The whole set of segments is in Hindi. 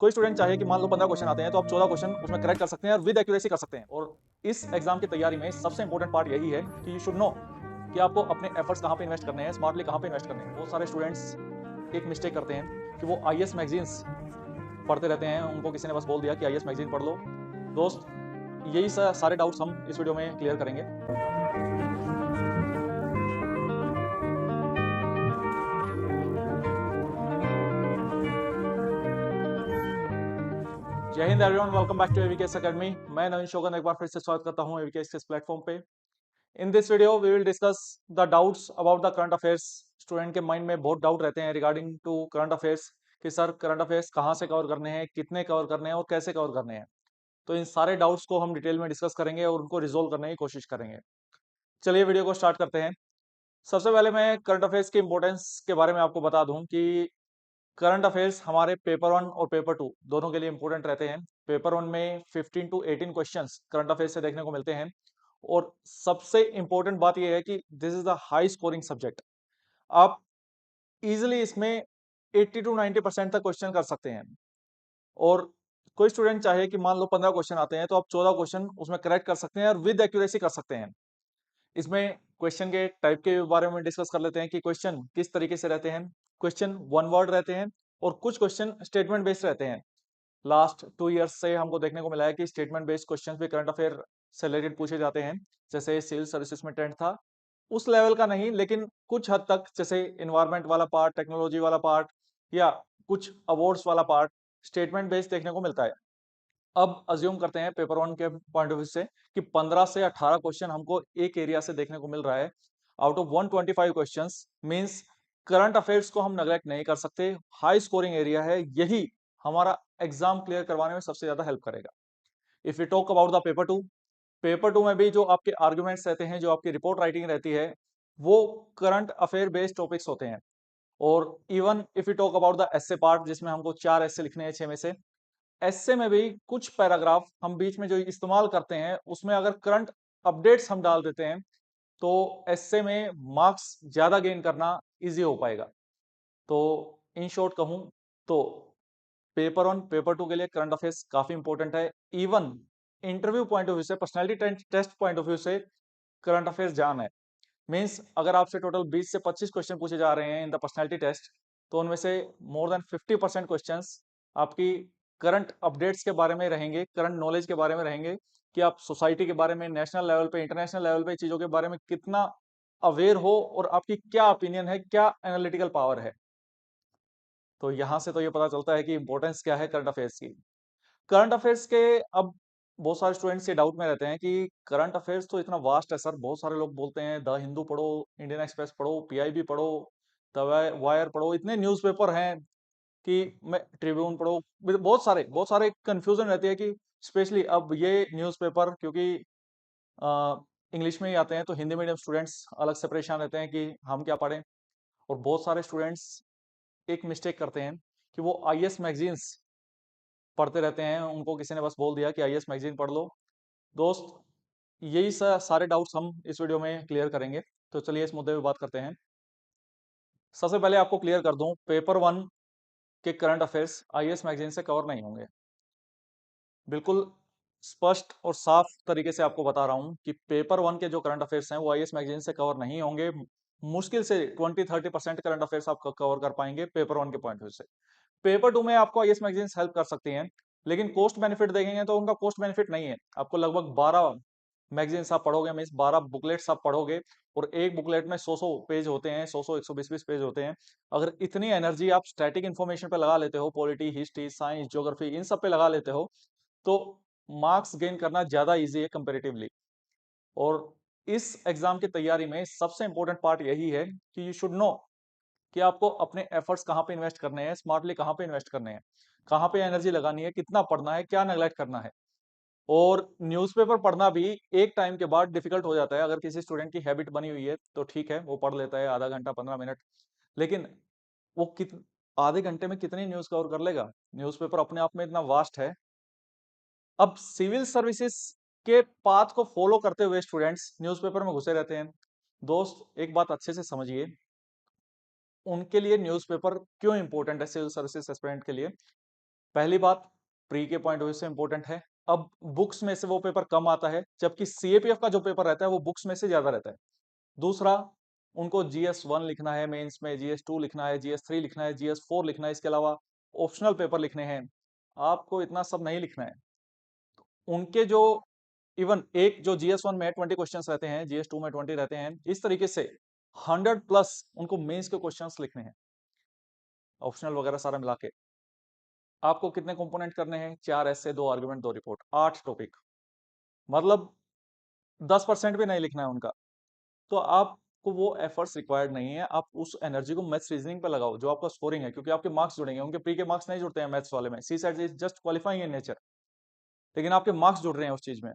कोई स्टूडेंट चाहे कि मान लो 15 क्वेश्चन आते हैं तो आप 14 क्वेश्चन उसमें करेक्ट कर सकते हैं और विद एक्यूरेसी कर सकते हैं। और इस एग्जाम की तैयारी में सबसे इंपॉर्टेंट पार्ट यही है कि यू शुड नो कि आपको अपने एफर्ट्स कहाँ पे इन्वेस्ट करने हैं, स्मार्टली कहाँ पे इन्वेस्ट करने हैं। बहुत सारे स्टूडेंट्स एक मिस्टेक करते हैं कि वो आईएएस मैगजीन्स पढ़ते रहते हैं, उनको किसी ने बस बोल दिया कि आईएएस मैगजीन पढ़ लो। दोस्त, यही सारे डाउट्स हम इस वीडियो में क्लियर करेंगे। Jai Hind everyone, welcome back to AVKS Academy. मैं नवीन शोगन एक बार फिर से स्वागत करता हूं एवीकेएस के इस प्लेटफॉर्म पे। In this video we will discuss the doubts about the current affairs. Student के माइंड में बहुत डाउट रहते हैं रिगार्डिंग टू करंट अफेयर्स कि सर करंट अफेयर्स कहाँ से कवर करने हैं, कितने कवर करने हैं और कैसे कवर करने हैं। तो इन सारे डाउट्स को हम डिटेल में डिस्कस करेंगे और उनको रिजोल्व करने की कोशिश करेंगे। चलिए वीडियो को स्टार्ट करते हैं। सबसे पहले मैं करंट अफेयर्स की इंपॉर्टेंस के बारे में आपको बता दूं कि करंट अफेयर्स हमारे पेपर वन और पेपर टू दोनों के लिए इंपॉर्टेंट रहते हैं। पेपर वन में 15 टू 18 क्वेश्चंस करंट अफेयर्स से देखने को मिलते हैं। और सबसे इंपॉर्टेंट बात यह है कि this is the high scoring subject. आप इजिली इसमें 80 टू 90% तक क्वेश्चन कर सकते हैं। और कोई स्टूडेंट चाहे कि मान लो 15 क्वेश्चन आते हैं तो आप 14 क्वेश्चन उसमें करेक्ट कर सकते हैं और विद एक्यूरेसी कर सकते हैं। इसमें क्वेश्चन के टाइप के बारे में डिस्कस कर लेते हैं कि क्वेश्चन किस तरीके से रहते हैं। क्वेश्चन वन वर्ड रहते हैं और कुछ क्वेश्चन स्टेटमेंट बेस्ड रहते हैं। लास्ट 2 ईयर्स से हमको देखने को मिला है कि स्टेटमेंट बेस्ड क्वेश्चंस भी करंट अफेयर से रिलेटेड पूछे जाते हैं। जैसे सिविल सर्विसेज में ट्रेंड था, उस लेवल का नहीं, लेकिन कुछ हद तक, जैसे इन्वायरमेंट वाला पार्ट, टेक्नोलॉजी वाला पार्ट या कुछ अवार्ड्स वाला पार्ट स्टेटमेंट बेस्ड देखने को मिलता है। अब अज्यूम करते हैं पेपर वन के पॉइंट ऑफ व्यू से कि 15 से 18 क्वेश्चन हमको एक एरिया से देखने को मिल रहा है out of 125 questions. Means current affairs को हम नेग्लेक्ट नहीं कर सकते। हाई स्कोरिंग एरिया है, यही हमारा एग्जाम क्लियर करवाने में सबसे ज्यादा हेल्प करेगा। If you talk about the paper two, paper two में भी जो आपके आर्ग्यूमेंट्स रहते हैं, जो आपकी रिपोर्ट राइटिंग रहती है, वो करंट अफेयर बेस्ड टॉपिक्स होते हैं। और even if you talk about the essay part, जिसमें हमको 4 एस्से लिखने हैं 6 में से, एस्से में भी कुछ पैराग्राफ हम बीच में जो इस्तेमाल करते हैं उसमें अगर करंट अपडेट्स हम डाल देते हैं तो एस्से में मार्क्स ज्यादा गेन करना इजी हो पाएगा। तो इन शॉर्ट कहूं तो पेपर वन पेपर टू के लिए करंट अफेयर्स काफी इंपॉर्टेंट है। Even interview point of view से, personality test point of view से करंट अफेयर्स जान है। मीन्स अगर आपसे टोटल 20 से 25 क्वेश्चन पूछे जा रहे हैं इन द पर्सनैलिटी टेस्ट, तो उनमें से मोर देन 50% क्वेश्चंस आपकी करंट अपडेट्स के बारे में रहेंगे, करंट नॉलेज के बारे में रहेंगे कि आप सोसाइटी के बारे में, नेशनल लेवल पे, इंटरनेशनल लेवल पे चीजों के बारे में कितना अवेयर हो और आपकी क्या ओपिनियन है, क्या एनालिटिकल पावर है। तो यहां से तो ये पता चलता है कि इंपॉर्टेंस क्या है करंट अफेयर्स की। करंट अफेयर्स के अब बहुत सारे स्टूडेंट्स ये डाउट में रहते हैं कि करंट अफेयर्स तो इतना वास्ट है सर। बहुत सारे लोग बोलते हैं द हिंदू पढ़ो, इंडियन एक्सप्रेस पढ़ो, पीआईबी पढ़ो, द वायर पढ़ो, इतने न्यूज़पेपर हैं कि मैं ट्रिब्यून पढ़ो। बहुत सारे कंफ्यूजन रहती है कि स्पेशली अब ये न्यूज़पेपर क्योंकि इंग्लिश में ही आते हैं तो हिंदी मीडियम स्टूडेंट्स अलग से परेशान रहते हैं कि हम क्या पढ़ें। और बहुत सारे स्टूडेंट्स एक मिस्टेक करते हैं कि वो आईएएस मैगजीन्स पढ़ते रहते हैं, उनको किसी ने बस बोल दिया कि आईएएस मैगजीन पढ़ लो। दोस्त, यही सारे डाउट्स हम इस वीडियो में क्लियर करेंगे। तो चलिए इस मुद्दे पे बात करते हैं। सबसे पहले आपको क्लियर कर दूं, पेपर वन के करंट अफेयर्स आईएएस मैगजीन से कवर नहीं होंगे। बिल्कुल स्पष्ट और साफ तरीके से आपको बता रहा हूं कि पेपर वन के जो करंट अफेयर्स हैं वो आईएएस मैगजीन से कवर नहीं होंगे। मुश्किल से 20-30% करंट अफेयर्स आप कवर कर पाएंगे पेपर वन के पॉइंट व्यू से। पेपर टू में आपको आईएएस मैगजीन हेल्प कर सकती हैं, लेकिन कॉस्ट बेनिफिट देखेंगे तो उनका कॉस्ट बेनिफिट नहीं है। आपको लगभग 12 मैगजीन्स आप पढ़ोगे, मीन्स 12 बुकलेट्स आप पढ़ोगे और एक बुकलेट में 100 पेज होते हैं, 100 120 पेज होते हैं। अगर इतनी एनर्जी आप स्टैटिक इन्फॉर्मेशन पे लगा लेते हो, पॉलिटी, हिस्ट्री, साइंस, ज्योग्राफी, इन सब पे लगा लेते हो, तो मार्क्स गेन करना ज्यादा इजी है कंपेरेटिवली। और इस एग्जाम की तैयारी में सबसे इंपॉर्टेंट पार्ट यही है कि यू शुड नो कि आपको अपने एफर्ट्स कहाँ पे इन्वेस्ट करने हैं, स्मार्टली कहाँ पे इन्वेस्ट करने हैं, कहाँ पे एनर्जी लगानी है, कितना पढ़ना है, क्या नेग्लेक्ट करना है। और न्यूज़पेपर पढ़ना भी एक टाइम के बाद डिफिकल्ट हो जाता है। अगर किसी स्टूडेंट की हैबिट बनी हुई है तो ठीक है, वो पढ़ लेता है आधा घंटा 15 मिनट, लेकिन वो आधे घंटे में कितनी न्यूज़ कवर कर लेगा। न्यूज़पेपर अपने आप में इतना वास्ट है। अब सिविल सर्विसेज के पाथ को फॉलो करते हुए स्टूडेंट्स न्यूज़पेपर में घुसे रहते हैं। दोस्त, एक बात अच्छे से समझिए, उनके लिए न्यूज़पेपर क्यों इंपॉर्टेंट है सिविल सर्विसेज एस्पिरेंट के लिए। पहली बात प्री के पॉइंट ऑफ व्यू से इंपॉर्टेंट है। अब बुक्स में से वो पेपर कम आता है, जबकि सीएपीएफ का जो पेपर रहता है वो बुक्स में से ज्यादा रहता है। दूसरा, उनको GS1 लिखना है मेंस में, GS2 लिखना है, GS3 लिखना है, GS4 लिखना है, इसके अलावा ऑप्शनल पेपर लिखने हैं। आपको इतना सब नहीं लिखना है। उनके जो इवन एक जो GS1 में 20 क्वेश्चंस रहते हैं, GS2 में 20 रहते हैं, इस तरीके से 100 प्लस उनको मेंस के क्वेश्चंस लिखने हैं, ऑप्शनल वगैरह सारा मिला के। आपको कितने कंपोनेंट करने हैं? 4 ऐसे, 2 आर्गुमेंट, 2 रिपोर्ट, 8 टॉपिक, मतलब 10% भी नहीं लिखना है उनका। तो आपको वो एफर्ट्स रिक्वायर्ड नहीं है। आप उस एनर्जी को मैथ्स रीजनिंग पे लगाओ जो आपका स्कोरिंग है, क्योंकि आपके मार्क्स जुड़ेंगे। उनके प्री के मार्क्स नहीं जुड़ते हैं मैथ्स वाले में, CSAT is just qualifying in nature, लेकिन आपके मार्क्स जुड़ रहे हैं उस चीज में।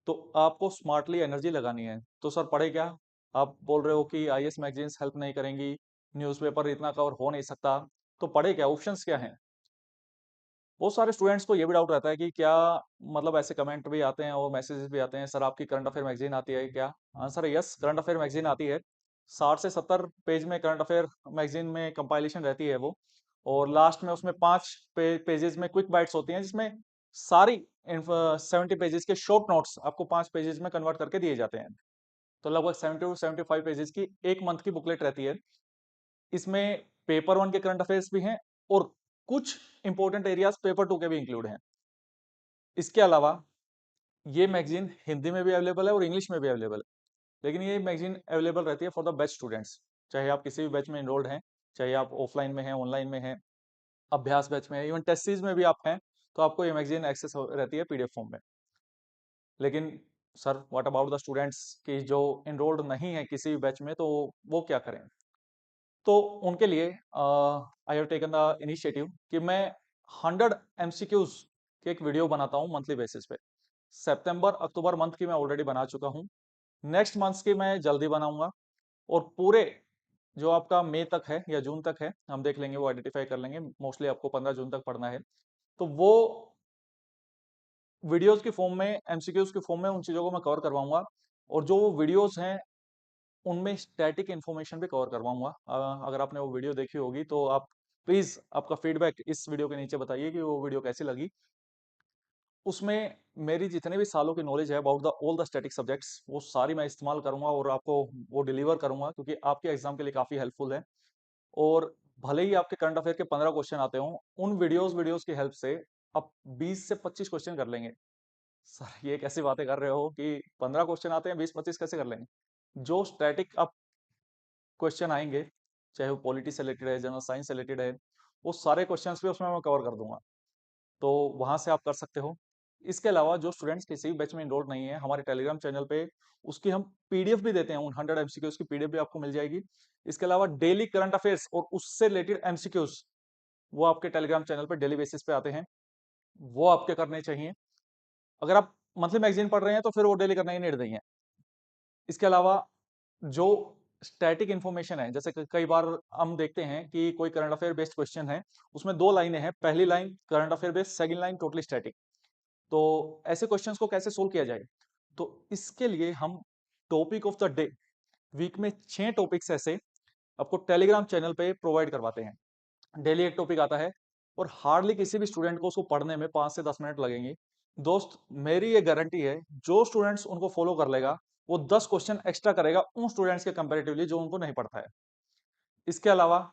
तो आपको स्मार्टली एनर्जी लगानी है। तो सर पढ़े क्या? आप बोल रहे हो कि आईएएस मैगजीन्स हेल्प नहीं करेंगी, न्यूज़पेपर इतना कवर हो नहीं सकता, तो पढ़े क्या? ऑप्शंस क्या हैं? बहुत सारे स्टूडेंट्स को ये भी डाउट रहता है कि क्या, मतलब ऐसे कमेंट भी आते हैं और मैसेजेस भी आते हैं, सर आपकी करंट अफेयर मैगजीन आती है क्या? आंसर है यस, करंट अफेयर मैगजीन आती है। 60 से 70 पेज में करंट अफेयर मैगजीन में कंपाइलेशन रहती है वो, और लास्ट में उसमें 5 पेजेस में क्विक बाइट्स होती हैं, जिसमें सारी 70 पेजेस के शॉर्ट नोट्स आपको 5 पेजेस में कन्वर्ट करके दिए जाते हैं। तो लगभग 70 टू 75 पेजेस की एक मंथ की बुकलेट रहती है। इसमें पेपर 1 के करंट अफेयर्स भी हैं, और कुछ इंपॉर्टेंट एरियाज पेपर 2 के भी इंक्लूड हैं। इसके अलावा ये मैगजीन हिंदी में भी अवेलेबल है और इंग्लिश में भी अवेलेबल है, लेकिन ये मैगजीन अवेलेबल रहती है फॉर द बेस्ट स्टूडेंट्स। चाहे आप किसी भी बैच में इनरोल्ड हैं, चाहे आप ऑफलाइन में हैं, ऑनलाइन में हैं, अभ्यास बैच में है, इवन टेस्ट सीरीज में भी आप हैं, तो आपको ये मैगजीन एक्सेस रहती है पीडीएफ फॉर्म में। लेकिन sir what about the students की जो इनरोल्ड नहीं है किसी भी बैच में, तो वो क्या करें? तो उनके लिए I have taken the initiative कि मैं 100 एमसीक्यूज के एक वीडियो बनाता हूँ मंथली बेसिस पे। सितंबर अक्टूबर मंथ की मैं ऑलरेडी बना चुका हूँ, नेक्स्ट मंथ की मैं जल्दी बनाऊंगा, और पूरे जो आपका मई तक है या जून तक है, हम देख लेंगे, वो आइडेंटिफाई कर लेंगे। मोस्टली आपको 15 जून तक पढ़ना है, तो वो वीडियोस की फॉर्म में, एमसीक्यूज की फॉर्म में उन चीजों को मैं कवर करवाऊंगा। और जो वीडियोस हैं उनमें स्टैटिक इन्फॉर्मेशन भी कवर करवाऊंगा। अगर आपने वो वीडियो देखी होगी तो आप प्लीज आपका फीडबैक इस वीडियो के नीचे बताइए कि वो वीडियो कैसी लगी। उसमें मेरी जितने भी सालों की नॉलेज है about the all the static subjects, वो सारी मैं इस्तेमाल करूंगा और आपको वो डिलीवर करूंगा, क्योंकि आपके एग्जाम के लिए काफी हेल्पफुल है। और भले ही आपके करंट अफेयर के 15 क्वेश्चन आते हों, उन वीडियोस की हेल्प से आप 20 से 25 क्वेश्चन कर लेंगे। सर ये कैसी बातें कर रहे हो कि 15 क्वेश्चन आते हैं, 20-25 कैसे कर लेंगे? जो स्टैटिक आप क्वेश्चन आएंगे, चाहे वो पॉलिटी से रिलेटेड है, जनरल साइंस से रिलेटेड है, वो सारे क्वेश्चंस भी उसमें मैं कवर कर दूंगा। तो वहां से आप कर सकते हो। इसके अलावा जो स्टूडेंट्स किसी भी बैच में इनरोल नहीं है, हमारे टेलीग्राम चैनल पे उसकी हम पीडीएफ भी देते हैं, उन 100 एमसीक्यूज की पीडीएफ भी आपको मिल जाएगी। इसके अलावा डेली करंट अफेयर्स और उससे रिलेटेड एमसीक्यूज, वो आपके टेलीग्राम चैनल पे डेली बेसिस पे आते हैं, वो आपके करने चाहिए। अगर आप मंथली मैगजीन पढ़ रहे हैं तो फिर वो डेली करना ही नहीं है। इसके अलावा जो स्टैटिक इन्फॉर्मेशन है, जैसे कई बार हम देखते हैं कि कोई करंट अफेयर बेस्ड क्वेश्चन है, उसमें 2 लाइनें हैं, पहली line current affair based, second line totally static. तो ऐसे क्वेश्चंस को कैसे सोल्व किया जाए? तो इसके लिए हम topic of the day, week में 6 टॉपिक्स ऐसे आपको टेलीग्राम चैनल पे प्रोवाइड करवाते हैं। डेली एक टॉपिक आता है, और हार्डली किसी भी स्टूडेंट को उसको पढ़ने में 5 से 10 मिनट लगेंगे। दोस्त मेरी ये गारंटी है, जो स्टूडेंट्स उनको फॉलो कर लेगा, वो 10 क्वेश्चन एक्स्ट्रा करेगा उन स्टूडेंट्स के कंपैरेटिवली जो उनको नहीं पढ़ता है। इसके अलावा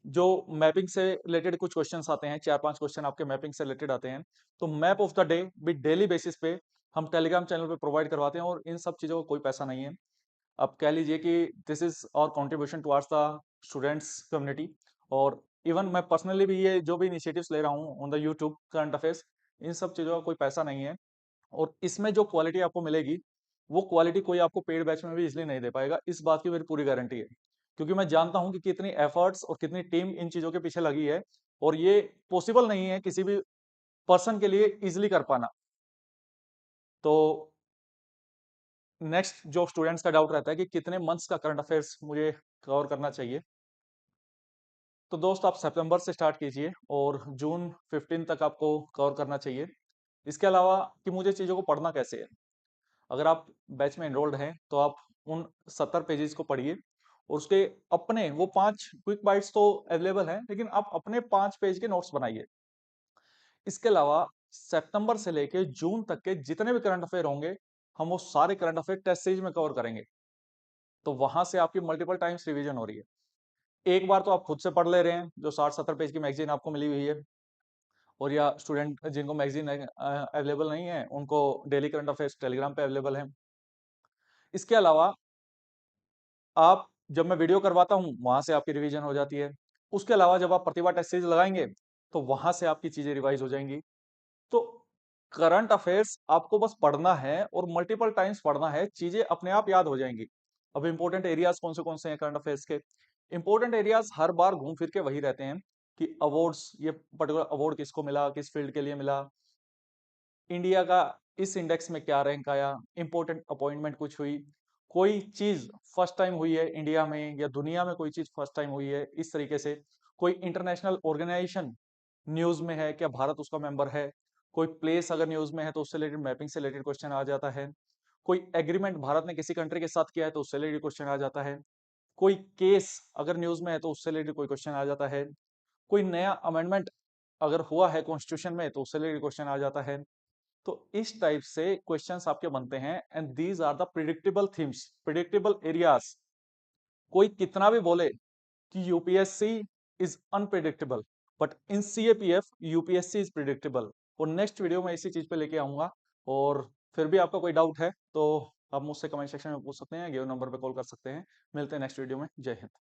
जो मैपिंग से रिलेटेड कुछ क्वेश्चंस आते हैं, 4-5 क्वेश्चन आपके मैपिंग से रिलेटेड आते हैं, तो मैप ऑफ द डे भी डेली बेसिस पे हम टेलीग्राम चैनल पे प्रोवाइड करवाते हैं, और इन सब चीजों का कोई पैसा नहीं है। आप कह लीजिए कि this is our contribution towards the students community. और इवन मैं पर्सनली भी ये जो भी इनिशिएटिव्स ले रहा हूँ on the YouTube current affairs, इन सब चीज़ों का कोई पैसा नहीं है। और इसमें जो क्वालिटी आपको मिलेगी, वो क्वालिटी कोई आपको पेड बैच में भी इसलिए नहीं दे पाएगा, इस बात की मेरी पूरी गारंटी है। क्योंकि मैं जानता हूँ कि कितनी एफर्ट्स और कितनी टीम इन चीज़ों के पीछे लगी है, और ये पॉसिबल नहीं है किसी भी पर्सन के लिए इजिली कर पाना। तो नेक्स्ट जो स्टूडेंट्स का डाउट रहता है कि कितने मंथ्स का करंट अफेयर्स मुझे कवर करना चाहिए, तो दोस्त आप सितंबर से स्टार्ट कीजिए और जून 15 तक आपको कवर करना चाहिए। इसके अलावा कि मुझे चीज़ों को पढ़ना कैसे है, अगर आप बैच में एनरोल्ड हैं तो आप उन 70 पेजेस को पढ़िए, और उसके अपने वो 5 क्विक बाइट्स तो अवेलेबल हैं, लेकिन आप अपने 5 पेज के नोट्स बनाइए। इसके अलावा सितंबर से लेके जून तक के जितने भी करंट अफेयर होंगे, हम वो सारे करंट अफेयर टेस्ट सीरीज में कवर करेंगे। तो वहां से आपकी मल्टीपल टाइम्स रिवीजन हो रही है। एक बार तो आप खुद से पढ़ ले रहे हैं, जो 60-70 पेज की मैगजीन आपको मिली हुई है, और या स्टूडेंट जिनको मैगजीन अवेलेबल नहीं है, उनको डेली करंट अफेयर्स टेलीग्राम पे अवेलेबल है। इसके अलावा आप, जब मैं वीडियो करवाता हूं, वहां से आपकी रिवीजन हो जाती है। उसके अलावा जब आप प्रतिभा टेस्ट सीरीज लगाएंगे, तो वहां से आपकी चीजें रिवाइज हो जाएंगी। तो करंट अफेयर्स आपको बस पढ़ना है और मल्टीपल टाइम्स पढ़ना है, चीजें अपने आप याद हो जाएंगी। अब इंपॉर्टेंट एरियाज कौन से हैं करंट अफेयर्स के? इंपॉर्टेंट एरियाज हर बार घूम फिर के वही रहते हैं कि अवार्ड्स, ये पर्टिकुलर अवार्ड किसको मिला, किस फील्ड के लिए मिला, इंडिया का इस इंडेक्स में क्या रैंक आया, इंपॉर्टेंट अपॉइंटमेंट कुछ हुई, कोई चीज फर्स्ट टाइम हुई है इंडिया में या दुनिया में, कोई चीज फर्स्ट टाइम हुई है, इस तरीके से कोई इंटरनेशनल ऑर्गेनाइजेशन न्यूज में है, क्या भारत उसका मेंबर है, कोई प्लेस अगर न्यूज में है तो उससे रिलेटेड मैपिंग से रिलेटेड क्वेश्चन आ जाता है, कोई एग्रीमेंट भारत ने किसी कंट्री के साथ किया है तो उससे रिलेटेड क्वेश्चन आ जाता है, कोई केस अगर न्यूज में है तो उससे रिलेटेड कोई क्वेश्चन आ जाता है, कोई नया अमेंडमेंट अगर हुआ है कॉन्स्टिट्यूशन में तो उससे रिलेटेड क्वेश्चन आ जाता है। तो इस टाइप से क्वेश्चंस आपके बनते हैं, and these are the predictable themes, predictable areas. कोई कितना भी बोले कि UPSC is unpredictable, but in CAPF UPSC is predictable. और नेक्स्ट वीडियो में इसी चीज पे लेके आऊंगा। और फिर भी आपका कोई डाउट है तो आप मुझसे कमेंट सेक्शन में पूछ सकते हैं, गिवन नंबर पे कॉल कर सकते हैं। मिलते हैं नेक्स्ट वीडियो में। जय हिंद।